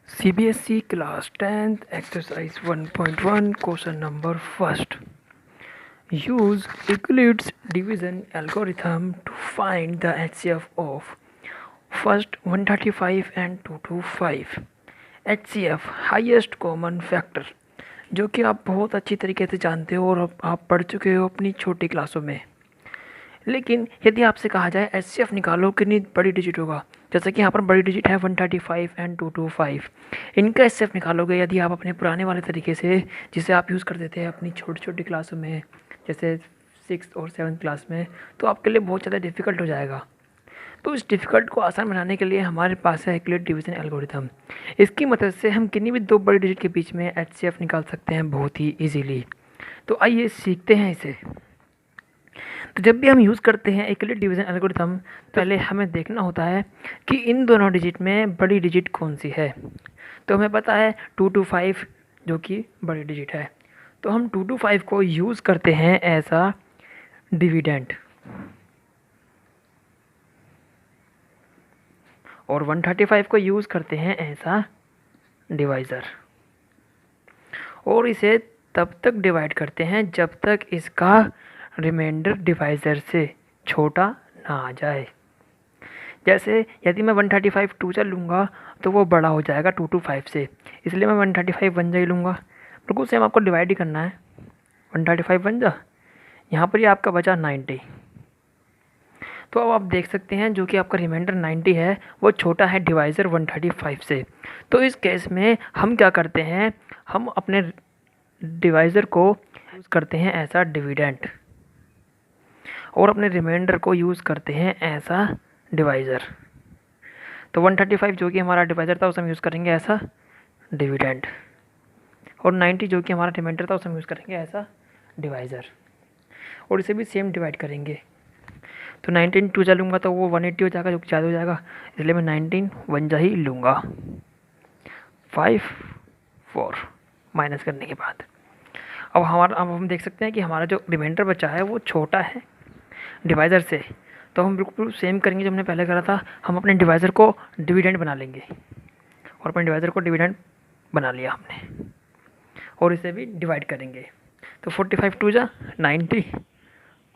CBSE Class 10th Exercise 1.1 Question number first. Use Euclid's division algorithm to find the HCF of first 135 and 225. HCF highest common factor, जो कि आप बहुत अच्छी तरीके से जानते हो और आप पढ़ चुके हो अपनी छोटी क्लासों में। लेकिन यदि आपसे कहा जाए HCF निकालो, कितनी बड़ी डिजिट होगा, जैसे कि यहाँ पर बड़ी डिजिट है 135 एंड 225, इनका HCF निकालोगे यदि आप अपने पुराने वाले तरीके से, जिसे आप यूज़ करते थे अपनी छोटी छोटी क्लासों में, जैसे 6th और 7th क्लास में, तो आपके लिए बहुत ज़्यादा डिफ़िकल्ट हो जाएगा। तो इस डिफ़िकल्ट को आसान बनाने के लिए हमारे पास है यूक्लिड डिवीजन एल्गोरिथम। इसकी मदद से हम किन्हीं भी दो बड़ी डिजिट के बीच में HCF निकाल सकते हैं बहुत ही ईजीली। तो आइए सीखते हैं इसे। तो जब भी हम यूज़ करते हैं यूक्लिड डिवीजन एल्गोरिथम, पहले हमें देखना होता है कि इन दोनों डिजिट में बड़ी डिजिट कौन सी है। तो हमें पता है 225 जो कि बड़ी डिजिट है, तो हम 225 को यूज़ करते हैं एज अ डिविडेंड और 135 को यूज़ करते हैं एज अ डिवाइज़र, और इसे तब तक डिवाइड करते हैं जब तक इसका रिमाइंडर डिवाइज़र से छोटा ना आ जाए। जैसे यदि मैं 135 टू जा लूँगा तो वो बड़ा हो जाएगा 225 से, इसलिए मैं 135 वन जा ही लूँगा। बिल्कुल सेम आपको डिवाइड ही करना है। 135 वन जा, यहाँ पर ये आपका बचा 90। तो अब आप देख सकते हैं जो कि आपका रिमाइंडर 90 है वो छोटा है डिवाइज़र 135 से। तो इस केस में हम क्या करते हैं, हम अपने डिवाइज़र को यूज़ करते हैं एज अ डिविडेंड और अपने रिमाइंडर को यूज़ करते हैं एज अ डिवाइज़र। तो 135 जो कि हमारा डिवाइज़र था उसे हम यूज़ करेंगे एज अ डिविडेंड, और 90 जो कि हमारा रिमाइंडर था उसे हम यूज़ करेंगे एज अ डिवाइज़र, और इसे भी सेम डिवाइड करेंगे। तो 19 टू जा लूँगा तो वो 180 हो जाएगा, जो कि ज़्यादा हो जाएगा, इसलिए मैं 19 वन जा ही लूँगा। 5 4 माइनस करने के बाद अब हम देख सकते हैं कि हमारा जो रिमाइंडर बचा है वो छोटा है डिवाइज़र से। तो हम बिल्कुल सेम करेंगे जो हमने पहले करा था, हम अपने डिवाइज़र को डिविडेंड बना लेंगे, और अपने डिवाइज़र को डिविडेंड बना लिया हमने, और इसे भी डिवाइड करेंगे। तो 45 टू जा 90,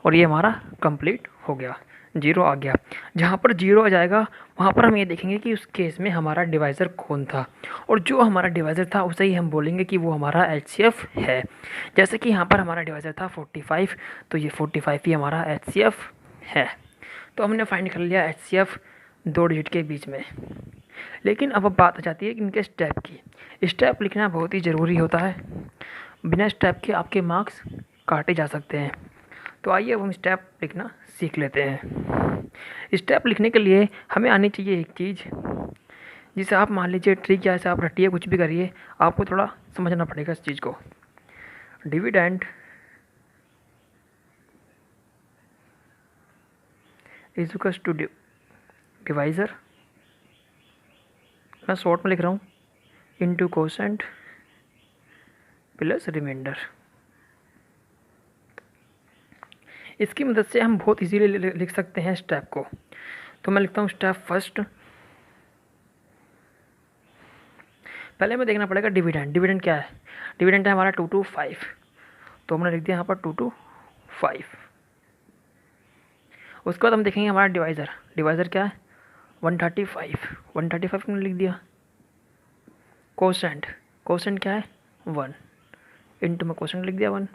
और ये हमारा कंप्लीट हो गया, जीरो आ गया। जहाँ पर जीरो आ जाएगा वहाँ पर हम ये देखेंगे कि उस केस में हमारा डिवाइज़र कौन था, और जो हमारा डिवाइज़र था उसे ही हम बोलेंगे कि वो हमारा HCF है। जैसे कि यहाँ पर हमारा डिवाइज़र था 45, तो ये 45 ही हमारा HCF है। तो हमने फाइंड कर लिया HCF दो डिजिट के बीच में। लेकिन अब बात आ जाती है कि इनके स्टेप की। स्टेप लिखना बहुत ही ज़रूरी होता है, बिना स्टेप के आपके मार्क्स काटे जा सकते हैं। तो आइए अब हम स्टेप लिखना सीख लेते हैं। स्टेप लिखने के लिए हमें आनी चाहिए एक चीज़, जिसे आप मान लीजिए ट्रिक या ऐसे आप रटिए कुछ भी करिए, आपको थोड़ा समझना पड़ेगा इस चीज़ को। Dividend is equals to divisor, मैं शॉर्ट में लिख रहा हूँ, इनटू कोसेंट प्लस रिमाइंडर। इसकी मदद से हम बहुत इजीली लिख सकते हैं स्टेप को। तो मैं लिखता हूँ स्टेप फर्स्ट। पहले हमें देखना पड़ेगा डिविडेंड। डिविडेंड क्या है, डिविडेंड है हमारा 225, तो हमने लिख दिया यहाँ पर 225। उसके बाद हम देखेंगे हमारा डिवाइज़र। डिवाइज़र क्या है 135, 135 हमने लिख दिया। कोसेंट, कोसेंट क्या है 1, इंटू में कोसेंट लिख दिया 1,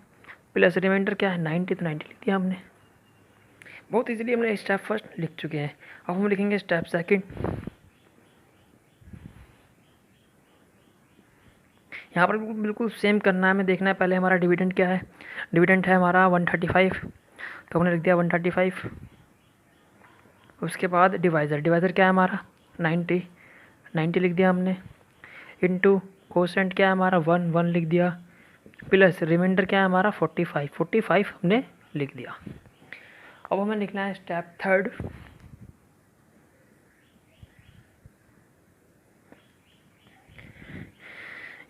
प्लस रिमाइंडर क्या है 90, तो 90 लिख दिया हमने। बहुत इजीली हमने स्टेप फर्स्ट लिख चुके हैं। अब हम लिखेंगे स्टेप सेकंड। यहाँ पर बिल्कुल सेम करना है, हमें देखना है पहले हमारा डिविडेंड क्या है। डिविडेंड है हमारा 135, तो हमने लिख दिया 135। उसके बाद डिवाइज़र, डिवाइज़र क्या है हमारा 90, 90 लिख दिया हमने, इनटू कोसेंट क्या है हमारा 1, 1 लिख दिया, प्लस रिमाइंडर क्या है हमारा 45, 45 हमने लिख दिया। अब हमें लिखना है स्टेप थर्ड।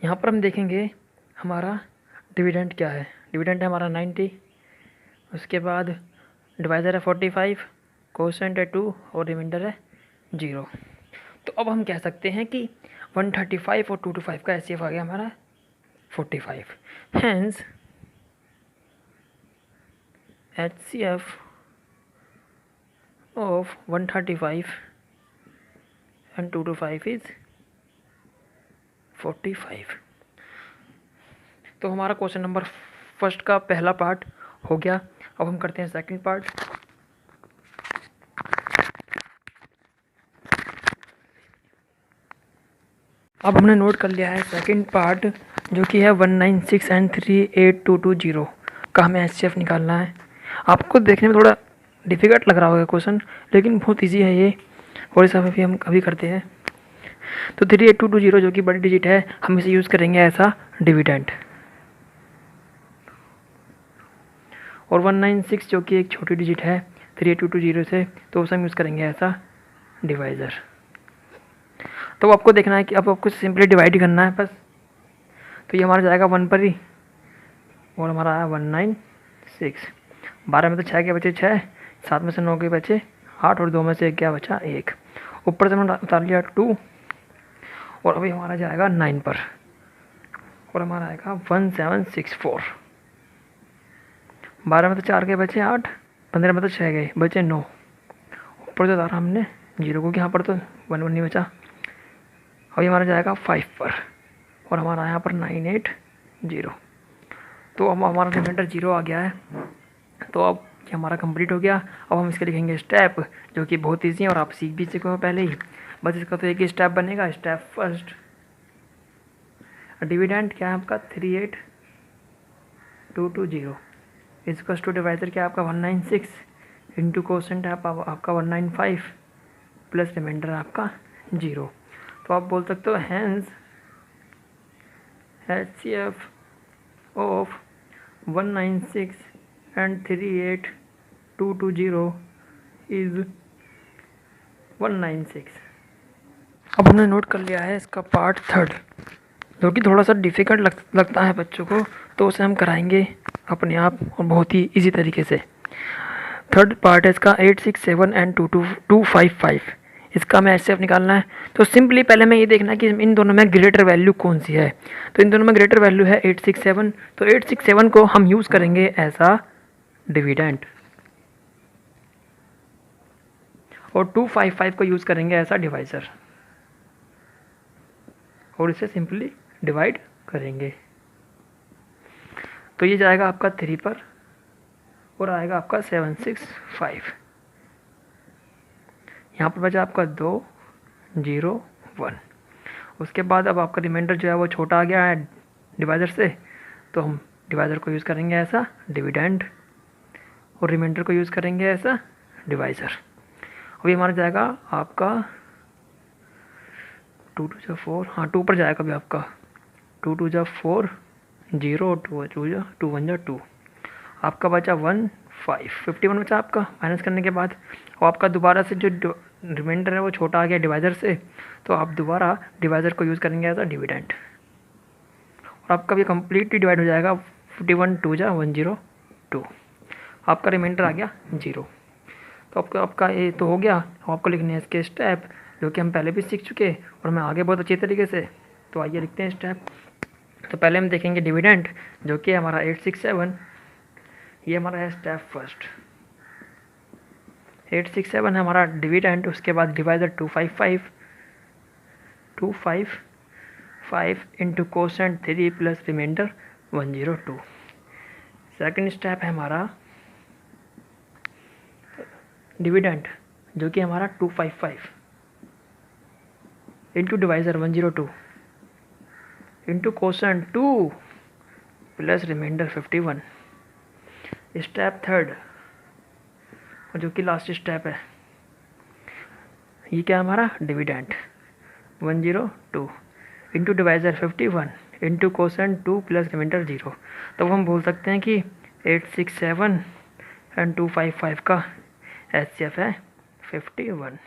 यहाँ पर हम देखेंगे हमारा डिविडेंड क्या है। डिविडेंड है हमारा 90, उसके बाद डिवाइज़र है 45, कोसेंट है 2 और रिमाइंडर है 0। तो अब हम कह सकते हैं कि 135 और 225 का HCF आ गया हमारा 45। Hence HCF of 135 and 225 is 45। तो हमारा क्वेश्चन नंबर फर्स्ट का पहला पार्ट हो गया। अब हम करते हैं सेकंड पार्ट। अब हमने नोट कर लिया है सेकंड पार्ट, जो कि है 196 एंड 38220 का हमें HCF निकालना है। आपको देखने में थोड़ा डिफ़िकल्ट लग रहा होगा क्वेश्चन, लेकिन बहुत इजी है ये, और इस भी हम कभी करते हैं। तो 38220 जो कि बड़ी डिजिट है, हम इसे यूज़ करेंगे ऐसा डिविडेंड, और 196 जो कि एक छोटी डिजिट है 38220 से, तो उसे हम यूज़ करेंगे ऐसा डिवाइज़र। तो आपको देखना है कि अब आपको सिंपली डिवाइड करना है बस। तो ये हमारा जाएगा 1 पर ही, और हमारा आया 196। 12 में तो 6 के बचे 6, 7 में से 9 के बचे 8, और 2 में से 1 क्या बचा 1। ऊपर से हमने उतार लिया 2, और अभी हमारा जाएगा 9 पर, और हमारा आएगा 1764। 12 में तो 4 के बचे 8, 15 में तो 6 गए बचे 9, ऊपर से उतारा हमने 0 को, यहाँ पर तो 1 नहीं बचा। अभी हमारा जाएगा 5 पर, और हमारा यहाँ पर 980। तो अब हमारा रिमाइंडर 0 आ गया है। तो अब ये हमारा कंप्लीट हो गया। अब हम इसके लिखेंगे स्टेप, जो कि बहुत ईजी है और आप सीख भी चुके हो पहले ही। बस इसका तो एक ही स्टेप बनेगा। स्टेप फर्स्ट, डिविडेंड क्या है आपका 38220, इसका टू डिवाइजर क्या है आपका 196, इंटू कोसेंट है आपका 195, प्लस रिमाइंडर आपका 0। तो आप बोल सकते हो hence HCF of 196 and 38220 is 196। अब हमने नोट कर लिया है इसका पार्ट थर्ड, जो कि थोड़ा सा डिफ़िकल्ट लगता है बच्चों को, तो उसे हम कराएंगे अपने आप और बहुत ही इजी तरीके से। थर्ड पार्ट है इसका 867 एंड 255, इसका हमें HCF निकालना है। तो सिंपली पहले हमें ये देखना है कि इन दोनों में ग्रेटर वैल्यू कौन सी है। तो इन दोनों में ग्रेटर वैल्यू है 867, तो 867 को हम यूज़ करेंगे ऐसा डिविडेंड, और 255 को यूज़ करेंगे ऐसा डिवाइज़र, और इसे सिंपली डिवाइड करेंगे। तो ये जाएगा आपका 3 पर, और आएगा आपका 765। यहाँ पर बचा आपका 201। उसके बाद अब आपका रिमाइंडर जो है वो छोटा आ गया है डिवाइज़र से, तो हम डिवाइज़र को यूज़ करेंगे ऐसा डिविडेंड, और रिमाइंडर को यूज़ करेंगे ऐसा डिवाइज़र। अभी हमारा जाएगा आपका 2 2 जा 4, हाँ 2 पर जाएगा अभी आपका 2 2 जा 4, 0 2 1 जा 2, आपका बचा 51 बचा आपका माइनस करने के बाद। और आपका दोबारा से जो रिमाइंडर है वो छोटा आ गया डिवाइज़र से, तो आप दोबारा डिवाइज़र को यूज़ करेंगे एज अ डिविडेंड, और आपका भी कम्प्लीटली डिवाइड हो जाएगा। 51 2 जा 102, आपका रिमाइंडर आ गया 0। तो आपका ये तो हो गया। अब आपको लिखने हैं इसके स्टेप, जो कि हम पहले भी सीख चुके और मैं आगे बहुत अच्छे तरीके से। तो आइए लिखते हैं स्टेप। तो पहले हम देखेंगे डिविडेंड, जो कि हमारा 867, ये हमारा है स्टेप फर्स्ट। 867 है हमारा डिविडेंड। उसके बाद divisor 255 into quotient 3 plus remainder 102। Second step है हमारा डिविडेंड, जो कि हमारा 255 into divisor 102 into quotient 2 plus remainder 51। Step third, जो कि लास्ट स्टेप है, ये क्या हमारा dividend 102 into divisor 51 into quotient 2 plus remainder 0। तो हम बोल सकते हैं कि 867 एंड 255 का HCF है 51।